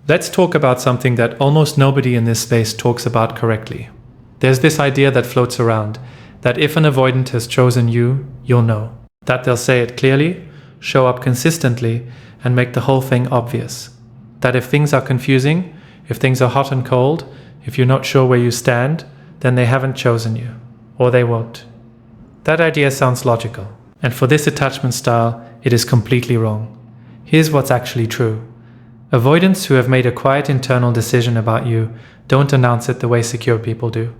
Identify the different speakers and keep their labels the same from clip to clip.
Speaker 1: Let's talk about something that almost nobody in this space talks about correctly. There's this idea that floats around, that if an avoidant has chosen you, you'll know. That they'll say it clearly, show up consistently, and make the whole thing obvious. That if things are confusing, if things are hot and cold, if you're not sure where you stand, then they haven't chosen you, or they won't. That idea sounds logical, and for this attachment style, it is completely wrong. Here's what's actually true. Avoidants who have made a quiet internal decision about you don't announce it the way secure people do.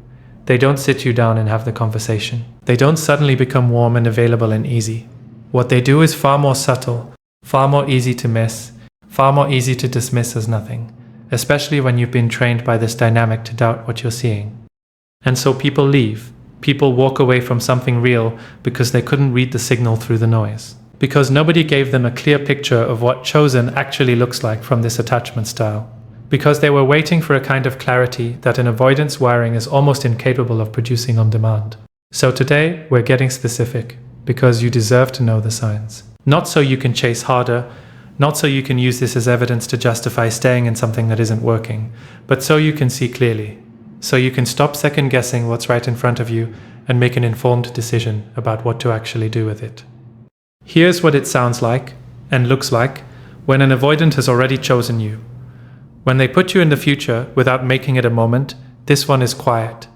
Speaker 1: They don't sit you down and have the conversation. They don't suddenly become warm and available and easy. What they do is far more subtle, far more easy to miss, far more easy to dismiss as nothing, especially when you've been trained by this dynamic to doubt what you're seeing. And so people leave. People walk away from something real because they couldn't read the signal through the noise. Because nobody gave them a clear picture of what chosen actually looks like from this attachment style. Because they were waiting for a kind of clarity that an avoidance wiring is almost incapable of producing on demand. So today, we're getting specific, because you deserve to know the signs. Not so you can chase harder, not so you can use this as evidence to justify staying in something that isn't working, but so you can see clearly. So you can stop second-guessing what's right in front of you and make an informed decision about what to actually do with it. Here's what it sounds like, and looks like, when an avoidant has already chosen you. When they put you in the future without making it a moment, this one is quiet.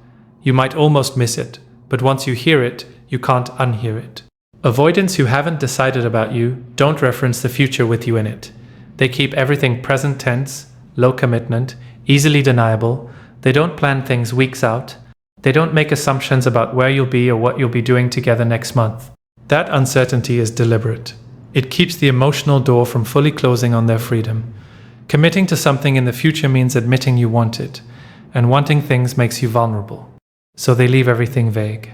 Speaker 1: You might almost miss it, but once you hear it, you can't unhear it. Avoidants who haven't decided about you don't reference the future with you in it. They keep everything present tense, low commitment, easily deniable. They don't plan things weeks out. They don't make assumptions about where you'll be or what you'll be doing together next month. That uncertainty is deliberate. It keeps the emotional door from fully closing on their freedom. Committing to something in the future means admitting you want it, and wanting things makes you vulnerable. So they leave everything vague.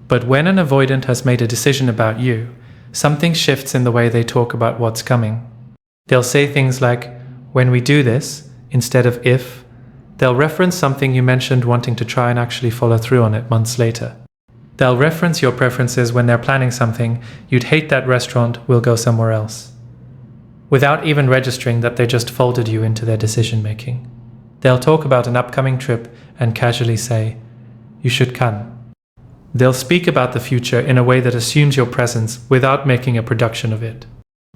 Speaker 1: But when an avoidant has made a decision about you, something shifts in the way they talk about what's coming. They'll say things like, "when we do this," instead of "if." They'll reference something you mentioned wanting to try and actually follow through on it months later. They'll reference your preferences when they're planning something, "you'd hate that restaurant, we'll go somewhere else," without even registering that they just folded you into their decision-making. They'll talk about an upcoming trip and casually say, "you should come." They'll speak about the future in a way that assumes your presence without making a production of it.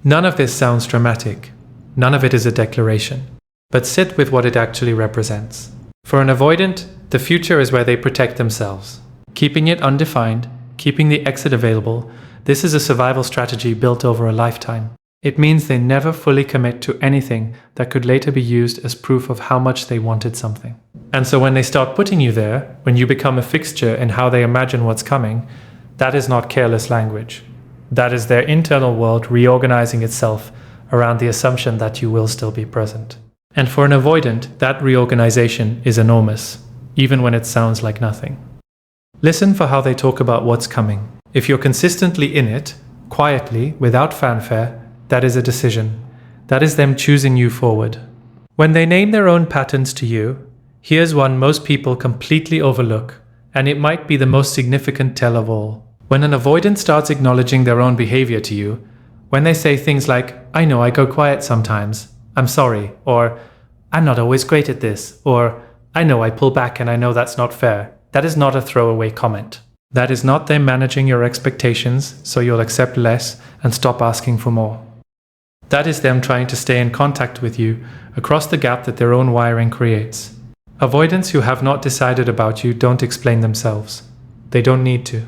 Speaker 1: None of this sounds dramatic. None of it is a declaration. But sit with what it actually represents. For an avoidant, the future is where they protect themselves. Keeping it undefined, keeping the exit available, this is a survival strategy built over a lifetime. It means they never fully commit to anything that could later be used as proof of how much they wanted something. And so when they start putting you there, when you become a fixture in how they imagine what's coming, that is not careless language. That is their internal world reorganizing itself around the assumption that you will still be present. And for an avoidant, that reorganization is enormous, even when it sounds like nothing. Listen for how they talk about what's coming. If you're consistently in it, quietly, without fanfare, that is a decision. That is them choosing you forward. When they name their own patterns to you, here's one most people completely overlook, and it might be the most significant tell of all. When an avoidant starts acknowledging their own behavior to you, when they say things like, "I know I go quiet sometimes, I'm sorry," or "I'm not always great at this," or "I know I pull back and I know that's not fair," that is not a throwaway comment. That is not them managing your expectations so you'll accept less and stop asking for more. That is them trying to stay in contact with you across the gap that their own wiring creates. Avoidants who have not decided about you don't explain themselves. They don't need to.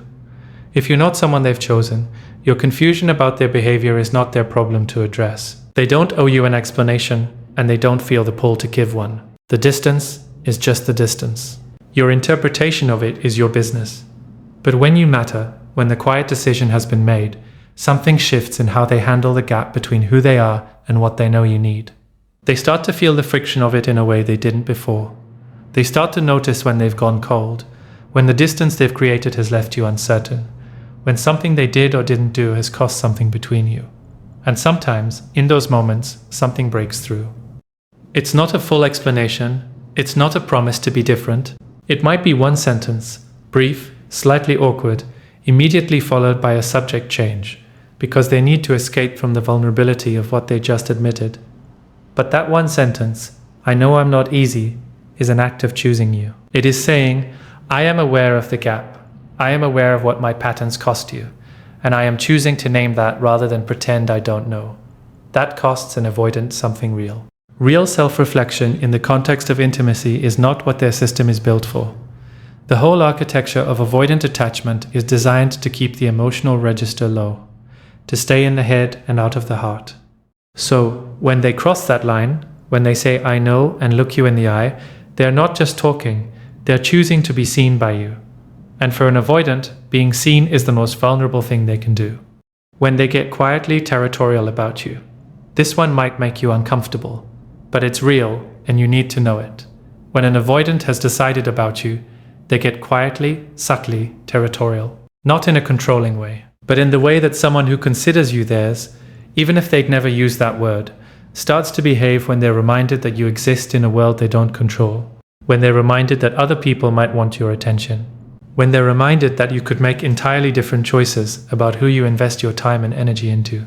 Speaker 1: If you're not someone they've chosen, your confusion about their behavior is not their problem to address. They don't owe you an explanation, and they don't feel the pull to give one. The distance is just the distance. Your interpretation of it is your business. But when you matter, when the quiet decision has been made, something shifts in how they handle the gap between who they are and what they know you need. They start to feel the friction of it in a way they didn't before. They start to notice when they've gone cold, when the distance they've created has left you uncertain, when something they did or didn't do has cost something between you. And sometimes, in those moments, something breaks through. It's not a full explanation. It's not a promise to be different. It might be one sentence, brief, slightly awkward, immediately followed by a subject change, because they need to escape from the vulnerability of what they just admitted. But that one sentence, I know I'm not easy, is an act of choosing you. It is saying, I am aware of the gap. I am aware of what my patterns cost you, and I am choosing to name that rather than pretend I don't know. That costs an avoidant something real. Real self-reflection in the context of intimacy is not what their system is built for. The whole architecture of avoidant attachment is designed to keep the emotional register low, to stay in the head and out of the heart. So, when they cross that line, when they say I know and look you in the eye, they're not just talking, they're choosing to be seen by you. And for an avoidant, being seen is the most vulnerable thing they can do. When they get quietly territorial about you, this one might make you uncomfortable, but it's real and you need to know it. When an avoidant has decided about you, they get quietly, subtly territorial. Not in a controlling way, but in the way that someone who considers you theirs, even if they'd never use that word, starts to behave when they're reminded that you exist in a world they don't control, when they're reminded that other people might want your attention, when they're reminded that you could make entirely different choices about who you invest your time and energy into.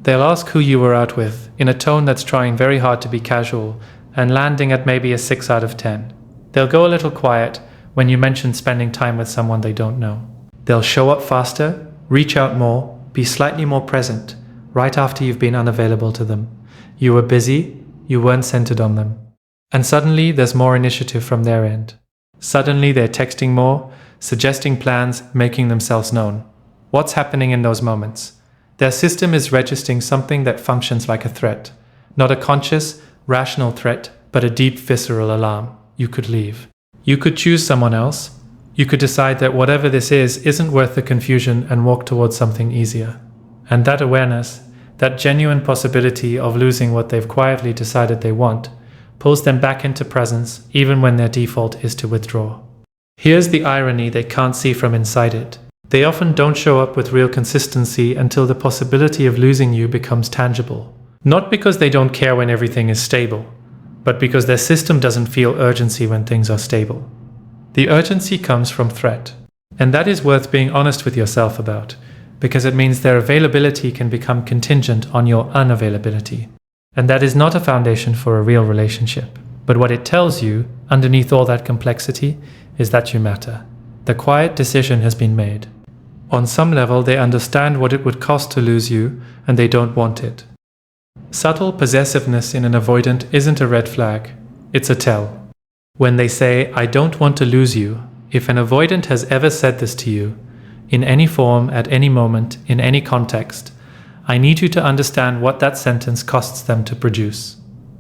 Speaker 1: They'll ask who you were out with, in a tone that's trying very hard to be casual and landing at maybe a 6 out of 10. They'll go a little quiet when you mention spending time with someone they don't know. They'll show up faster, reach out more, be slightly more present, right after you've been unavailable to them. You were busy, you weren't centered on them. And suddenly there's more initiative from their end. Suddenly they're texting more, suggesting plans, making themselves known. What's happening in those moments? Their system is registering something that functions like a threat. Not a conscious, rational threat, but a deep visceral alarm. You could leave. You could choose someone else. You could decide that whatever this is isn't worth the confusion and walk towards something easier. And that awareness, that genuine possibility of losing what they've quietly decided they want, pulls them back into presence even when their default is to withdraw. Here's the irony they can't see from inside it. They often don't show up with real consistency until the possibility of losing you becomes tangible. Not because they don't care when everything is stable, but because their system doesn't feel urgency when things are stable. The urgency comes from threat. And that is worth being honest with yourself about, because it means their availability can become contingent on your unavailability. And that is not a foundation for a real relationship. But what it tells you, underneath all that complexity, is that you matter. The quiet decision has been made. On some level, they understand what it would cost to lose you, and they don't want it. Subtle possessiveness in an avoidant isn't a red flag, it's a tell. When they say, I don't want to lose you, if an avoidant has ever said this to you, in any form, at any moment, in any context, I need you to understand what that sentence costs them to produce.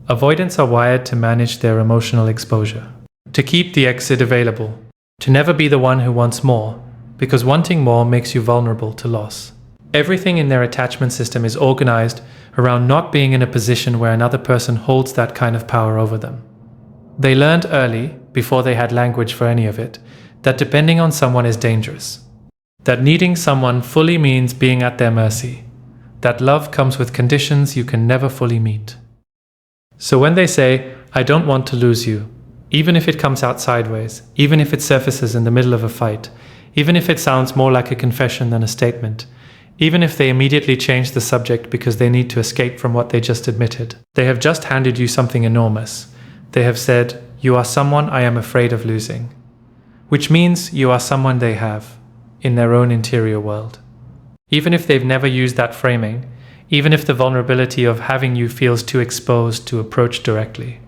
Speaker 1: Avoidants are wired to manage their emotional exposure, to keep the exit available, to never be the one who wants more, because wanting more makes you vulnerable to loss. Everything in their attachment system is organized around not being in a position where another person holds that kind of power over them. They learned early, before they had language for any of it, that depending on someone is dangerous. That needing someone fully means being at their mercy. That love comes with conditions you can never fully meet. So when they say, I don't want to lose you, even if it comes out sideways, even if it surfaces in the middle of a fight, even if it sounds more like a confession than a statement, even if they immediately change the subject because they need to escape from what they just admitted, they have just handed you something enormous. They have said, you are someone I am afraid of losing. Which means you are someone they have, in their own interior world. Even if they've never used that framing, even if the vulnerability of having you feels too exposed to approach directly.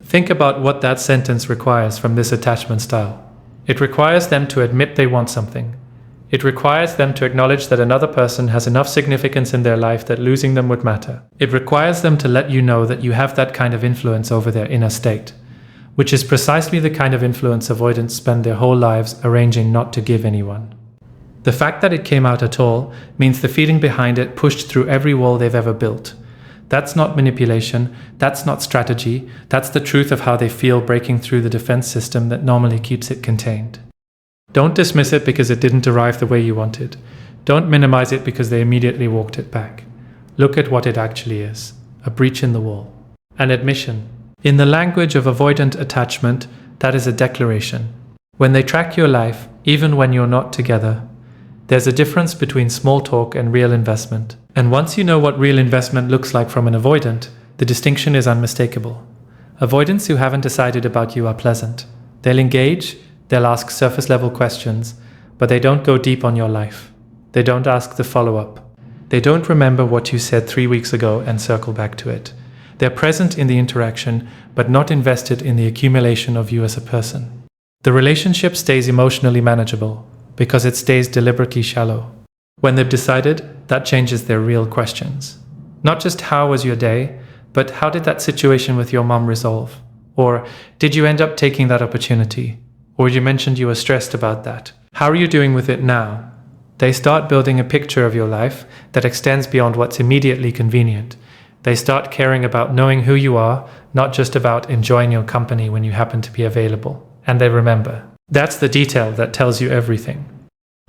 Speaker 1: Think about what that sentence requires from this attachment style. It requires them to admit they want something. It requires them to acknowledge that another person has enough significance in their life that losing them would matter. It requires them to let you know that you have that kind of influence over their inner state, which is precisely the kind of influence avoidants spend their whole lives arranging not to give anyone. The fact that it came out at all means the feeling behind it pushed through every wall they've ever built. That's not manipulation, that's not strategy, that's the truth of how they feel breaking through the defense system that normally keeps it contained. Don't dismiss it because it didn't arrive the way you wanted. Don't minimize it because they immediately walked it back. Look at what it actually is, a breach in the wall. An admission. In the language of avoidant attachment, that is a declaration. When they track your life, even when you're not together, there's a difference between small talk and real investment. And once you know what real investment looks like from an avoidant, The distinction is unmistakable. Avoidants who haven't decided about you are pleasant. They'll engage, they'll ask surface-level questions, but they don't go deep on your life. They don't ask the follow-up. They don't remember what you said 3 weeks ago and circle back to it. They're present in the interaction, but not invested in the accumulation of you as a person. The relationship stays emotionally manageable because it stays deliberately shallow. When they've decided, that changes their real questions. Not just how was your day, but how did that situation with your mom resolve? Or did you end up taking that opportunity? Or you mentioned you were stressed about that. How are you doing with it now? They start building a picture of your life that extends beyond what's immediately convenient. They start caring about knowing who you are, not just about enjoying your company when you happen to be available. And they remember. That's the detail that tells you everything.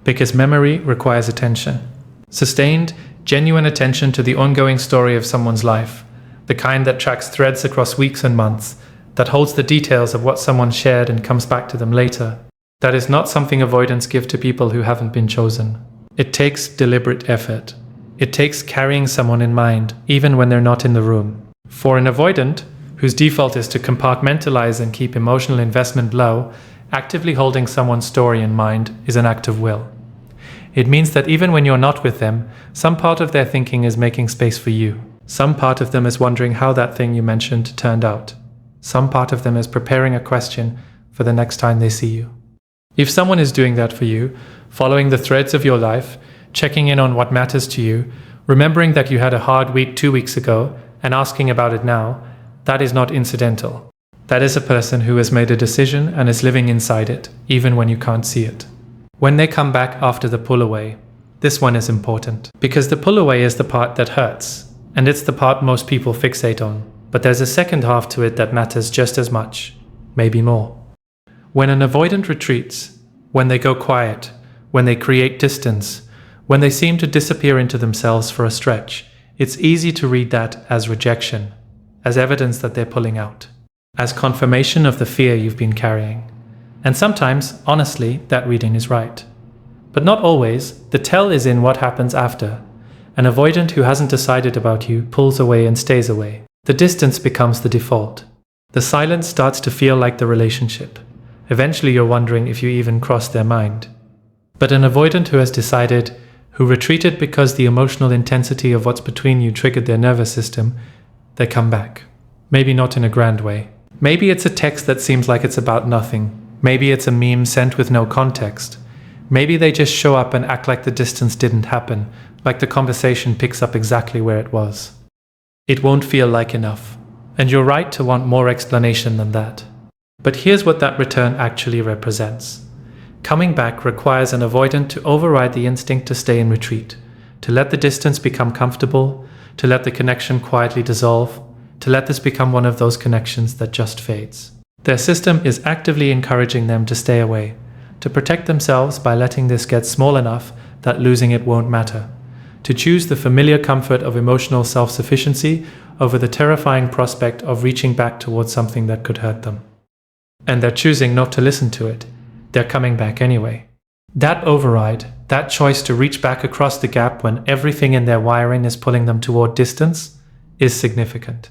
Speaker 1: Because memory requires attention. Sustained, genuine attention to the ongoing story of someone's life. The kind that tracks threads across weeks and months, that holds the details of what someone shared and comes back to them later. That is not something avoidants give to people who haven't been chosen. It takes deliberate effort. It takes carrying someone in mind, even when they're not in the room. For an avoidant, whose default is to compartmentalize and keep emotional investment low, actively holding someone's story in mind is an act of will. It means that even when you're not with them, some part of their thinking is making space for you. Some part of them is wondering how that thing you mentioned turned out. Some part of them is preparing a question for the next time they see you. If someone is doing that for you, following the threads of your life, checking in on what matters to you, remembering that you had a hard week 2 weeks ago and asking about it now, that is not incidental. That is a person who has made a decision and is living inside it, even when you can't see it. When they come back after the pull away, this one is important, because the pull away is the part that hurts, and it's the part most people fixate on. But there's a second half to it that matters just as much, maybe more. When an avoidant retreats, when they go quiet, when they create distance, when they seem to disappear into themselves for a stretch, it's easy to read that as rejection, as evidence that they're pulling out, as confirmation of the fear you've been carrying. And sometimes, honestly, that reading is right. But not always. The tell is in what happens after. An avoidant who hasn't decided about you pulls away and stays away. The distance becomes the default. The silence starts to feel like the relationship. Eventually you're wondering if you even crossed their mind. But an avoidant who has decided, who retreated because the emotional intensity of what's between you triggered their nervous system, they come back. Maybe not in a grand way. Maybe it's a text that seems like it's about nothing. Maybe it's a meme sent with no context. Maybe they just show up and act like the distance didn't happen, like the conversation picks up exactly where it was. It won't feel like enough. And you're right to want more explanation than that. But here's what that return actually represents. Coming back requires an avoidant to override the instinct to stay in retreat, to let the distance become comfortable, to let the connection quietly dissolve, to let this become one of those connections that just fades. Their system is actively encouraging them to stay away, to protect themselves by letting this get small enough that losing it won't matter, to choose the familiar comfort of emotional self-sufficiency over the terrifying prospect of reaching back towards something that could hurt them. And they're choosing not to listen to it. They're coming back anyway. That override, that choice to reach back across the gap when everything in their wiring is pulling them toward distance, is significant.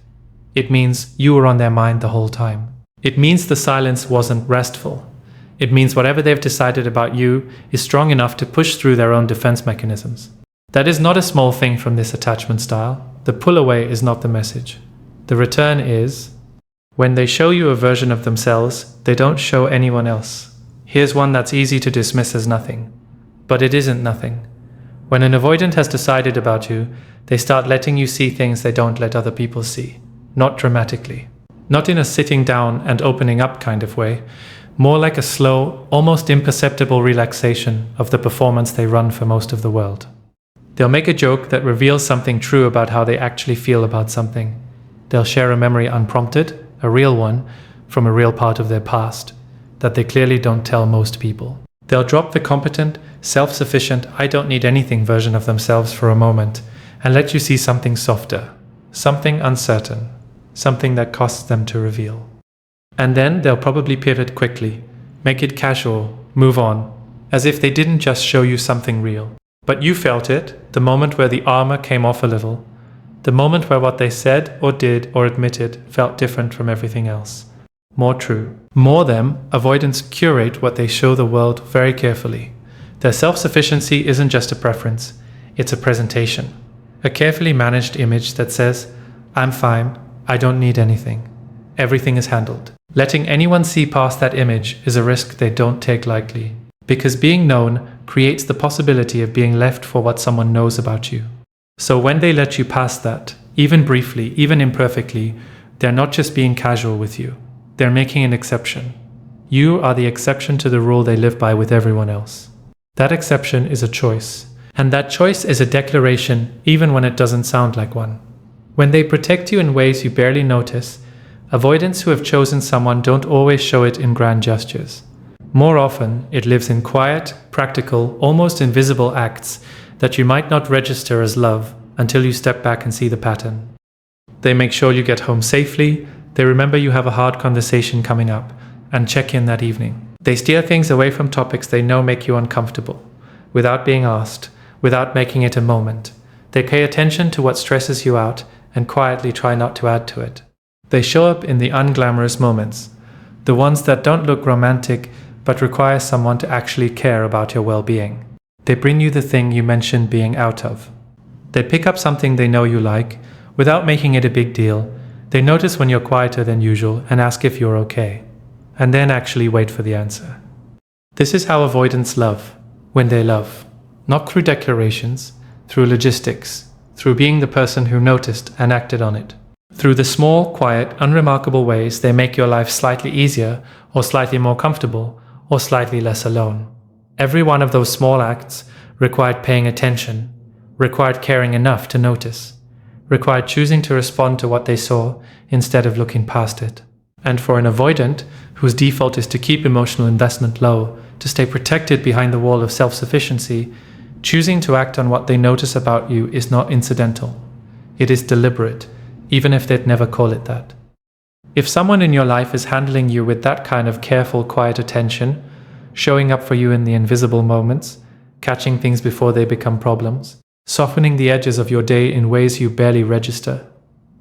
Speaker 1: It means you were on their mind the whole time. It means the silence wasn't restful. It means whatever they've decided about you is strong enough to push through their own defense mechanisms. That is not a small thing from this attachment style. The pull away is not the message. The return is, when they show you a version of themselves, they don't show anyone else. Here's one that's easy to dismiss as nothing. But it isn't nothing. When an avoidant has decided about you, they start letting you see things they don't let other people see. Not dramatically. Not in a sitting down and opening up kind of way. More like a slow, almost imperceptible relaxation of the performance they run for most of the world. They'll make a joke that reveals something true about how they actually feel about something. They'll share a memory unprompted, a real one, from a real part of their past, that they clearly don't tell most people. They'll drop the competent, self-sufficient, I don't need anything version of themselves for a moment, and let you see something softer, something uncertain, something that costs them to reveal. And then they'll probably pivot quickly, make it casual, move on, as if they didn't just show you something real. But you felt it, the moment where the armor came off a little, The moment where what they said or did or admitted felt different from everything else. More true. More them, avoidants curate what they show the world very carefully. Their self-sufficiency isn't just a preference, it's a presentation. A carefully managed image that says, I'm fine, I don't need anything. Everything is handled. Letting anyone see past that image is a risk they don't take lightly, because being known creates the possibility of being left for what someone knows about you. So when they let you past that, even briefly, even imperfectly, they're not just being casual with you. They're making an exception. You are the exception to the rule they live by with everyone else. That exception is a choice. And that choice is a declaration even when it doesn't sound like one. When they protect you in ways you barely notice, avoidants who have chosen someone don't always show it in grand gestures. More often, it lives in quiet, practical, almost invisible acts that you might not register as love until you step back and see the pattern. They make sure you get home safely, they remember you have a hard conversation coming up, and check in that evening. They steer things away from topics they know make you uncomfortable, without being asked, without making it a moment. They pay attention to what stresses you out and quietly try not to add to it. They show up in the unglamorous moments, the ones that don't look romantic but require someone to actually care about your well-being. They bring you the thing you mentioned being out of. They pick up something they know you like, without making it a big deal. They notice when you're quieter than usual and ask if you're okay, and then actually wait for the answer. This is how avoidants love, when they love. Not through declarations, through logistics, through being the person who noticed and acted on it. Through the small, quiet, unremarkable ways they make your life slightly easier, or slightly more comfortable, or slightly less alone. Every one of those small acts required paying attention, required caring enough to notice, required choosing to respond to what they saw instead of looking past it. And for an avoidant, whose default is to keep emotional investment low, to stay protected behind the wall of self-sufficiency, choosing to act on what they notice about you is not incidental. It is deliberate, even if they'd never call it that. If someone in your life is handling you with that kind of careful, quiet attention, showing up for you in the invisible moments, catching things before they become problems, softening the edges of your day in ways you barely register,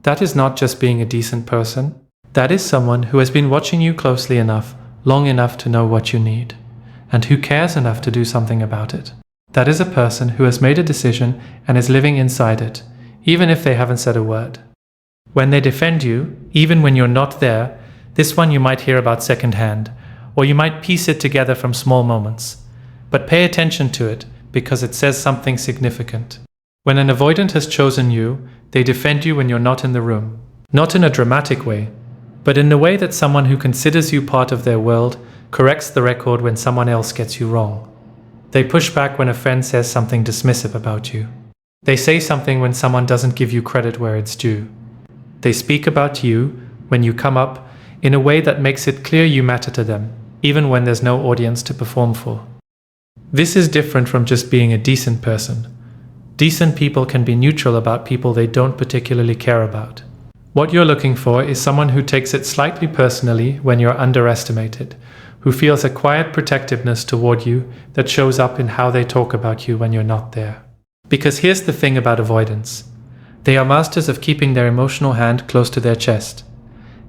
Speaker 1: that is not just being a decent person. That is someone who has been watching you closely enough, long enough to know what you need, and who cares enough to do something about it. That is a person who has made a decision and is living inside it, even if they haven't said a word. When they defend you, even when you're not there, this one you might hear about secondhand, or you might piece it together from small moments. But pay attention to it, because it says something significant. When an avoidant has chosen you, they defend you when you're not in the room. Not in a dramatic way, but in the way that someone who considers you part of their world corrects the record when someone else gets you wrong. They push back when a friend says something dismissive about you. They say something when someone doesn't give you credit where it's due. They speak about you, when you come up, in a way that makes it clear you matter to them, even when there's no audience to perform for. This is different from just being a decent person. Decent people can be neutral about people they don't particularly care about. What you're looking for is someone who takes it slightly personally when you're underestimated, who feels a quiet protectiveness toward you that shows up in how they talk about you when you're not there. Because here's the thing about avoidance. They are masters of keeping their emotional hand close to their chest.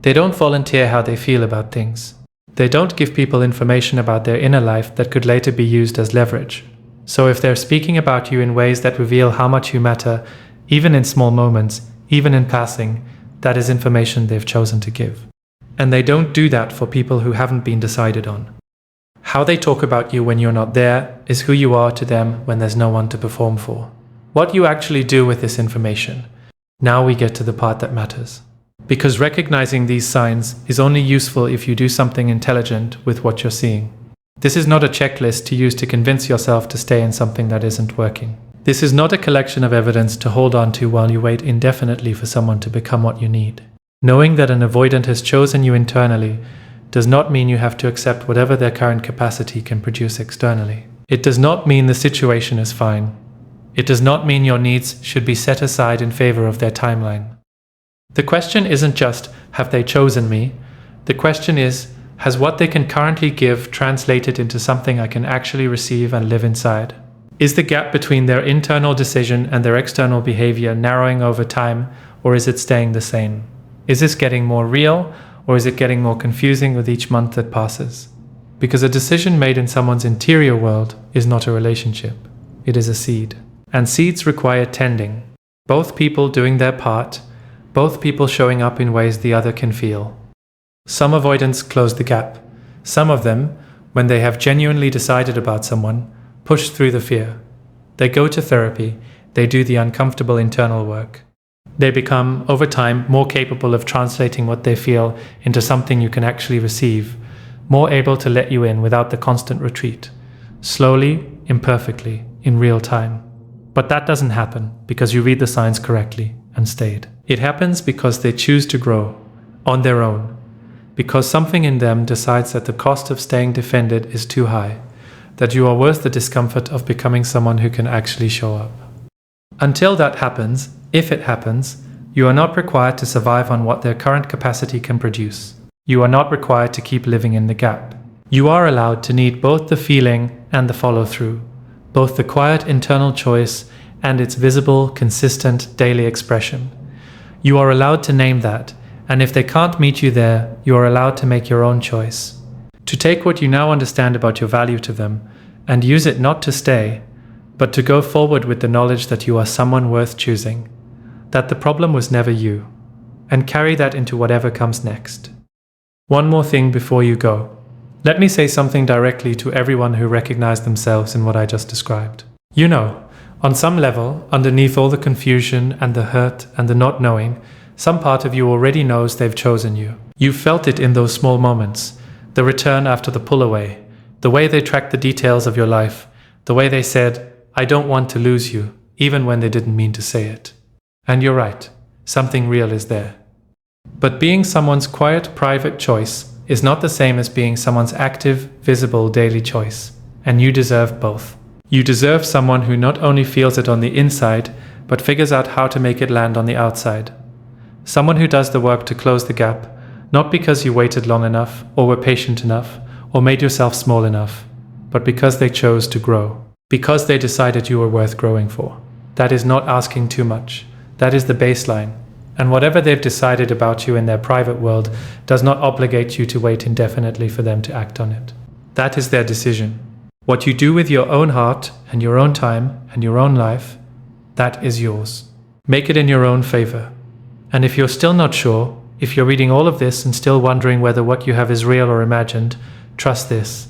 Speaker 1: They don't volunteer how they feel about things. They don't give people information about their inner life that could later be used as leverage. So if they're speaking about you in ways that reveal how much you matter, even in small moments, even in passing, that is information they've chosen to give. And they don't do that for people who haven't been decided on. How they talk about you when you're not there is who you are to them when there's no one to perform for. What you actually do with this information. Now we get to the part that matters. Because recognizing these signs is only useful if you do something intelligent with what you're seeing. This is not a checklist to use to convince yourself to stay in something that isn't working. This is not a collection of evidence to hold on to while you wait indefinitely for someone to become what you need. Knowing that an avoidant has chosen you internally does not mean you have to accept whatever their current capacity can produce externally. It does not mean the situation is fine. It does not mean your needs should be set aside in favor of their timeline. The question isn't just, have they chosen me? The question is, has what they can currently give translated into something I can actually receive and live inside? Is the gap between their internal decision and their external behavior narrowing over time, or is it staying the same? Is this getting more real, or is it getting more confusing with each month that passes? Because a decision made in someone's interior world is not a relationship. It is a seed. And seeds require tending. Both people doing their part, both people showing up in ways the other can feel. Some avoidants close the gap. Some of them, when they have genuinely decided about someone, push through the fear. They go to therapy, they do the uncomfortable internal work. They become, over time, more capable of translating what they feel into something you can actually receive, more able to let you in without the constant retreat. Slowly, imperfectly, in real time. But that doesn't happen because you read the signs correctly and stayed. It happens because they choose to grow, on their own. Because something in them decides that the cost of staying defended is too high, that you are worth the discomfort of becoming someone who can actually show up. Until that happens, if it happens, you are not required to survive on what their current capacity can produce. You are not required to keep living in the gap. You are allowed to need both the feeling and the follow-through, both the quiet internal choice and its visible, consistent daily expression. You are allowed to name that, and if they can't meet you there, you are allowed to make your own choice. To take what you now understand about your value to them and use it not to stay, but to go forward with the knowledge that you are someone worth choosing, that the problem was never you, and carry that into whatever comes next. One more thing before you go. Let me say something directly to everyone who recognized themselves in what I just described. You know, on some level, underneath all the confusion and the hurt and the not knowing, some part of you already knows they've chosen you. You've felt it in those small moments, the return after the pull away, the way they tracked the details of your life, the way they said, "I don't want to lose you," even when they didn't mean to say it. And you're right, something real is there. But being someone's quiet, private choice is not the same as being someone's active, visible, daily choice. And you deserve both. You deserve someone who not only feels it on the inside, but figures out how to make it land on the outside. Someone who does the work to close the gap, not because you waited long enough, or were patient enough, or made yourself small enough, but because they chose to grow. Because they decided you were worth growing for. That is not asking too much. That is the baseline. And whatever they've decided about you in their private world does not obligate you to wait indefinitely for them to act on it. That is their decision. What you do with your own heart and your own time and your own life, that is yours. Make it in your own favor. And if you're still not sure, if you're reading all of this and still wondering whether what you have is real or imagined, trust this.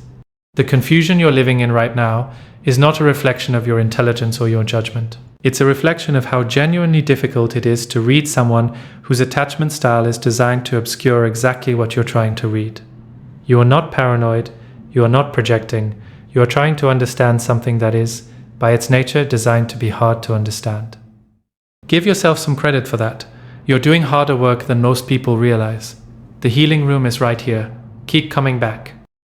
Speaker 1: The confusion you're living in right now is not a reflection of your intelligence or your judgment. It's a reflection of how genuinely difficult it is to read someone whose attachment style is designed to obscure exactly what you're trying to read. You are not paranoid, you are not projecting, you are trying to understand something that is, by its nature, designed to be hard to understand. Give yourself some credit for that. You're doing harder work than most people realize. The healing room is right here. Keep coming back.